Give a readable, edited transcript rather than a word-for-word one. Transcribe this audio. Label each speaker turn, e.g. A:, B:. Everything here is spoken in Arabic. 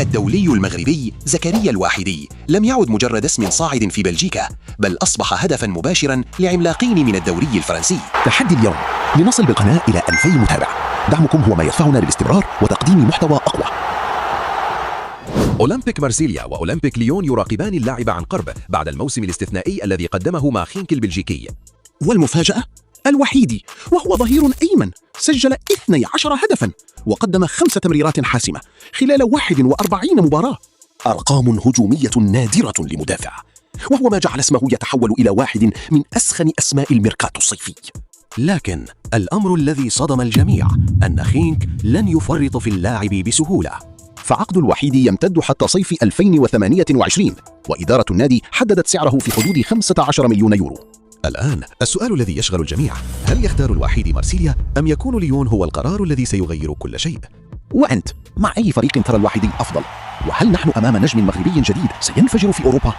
A: الدولي المغربي زكريا الواحدي لم يعد مجرد اسم صاعد في بلجيكا، بل أصبح هدفاً مباشراً لعملاقين من الدوري الفرنسي.
B: تحدي اليوم لنصل بالقناة إلى 2000 متابع. دعمكم هو ما يدفعنا للاستمرار وتقديم محتوى أقوى.
C: أولمبيك مارسيليا وأولمبيك ليون يراقبان اللاعب عن قرب بعد الموسم الاستثنائي الذي قدمه مع خينك البلجيكي.
B: والمفاجأة الوحيدي وهو ظهير أيمن سجل 12 هدفاً وقدم 5 تمريرات حاسمة خلال 41 مباراة. أرقام هجومية نادرة لمدافع، وهو ما جعل اسمه يتحول إلى واحد من أسخن أسماء الميركاتو الصيفي.
C: لكن الأمر الذي صدم الجميع أن خينك لن يفرط في اللاعب بسهولة،
B: فعقد الوحيد يمتد حتى صيف 2028، وإدارة النادي حددت سعره في حدود 15 مليون يورو.
C: الآن السؤال الذي يشغل الجميع: هل يختار الوحيد مارسيليا أم يكون ليون هو القرار الذي سيغير كل شيء؟
B: وأنت مع أي فريق ترى الوحيد أفضل؟ وهل نحن أمام نجم مغربي جديد سينفجر في أوروبا؟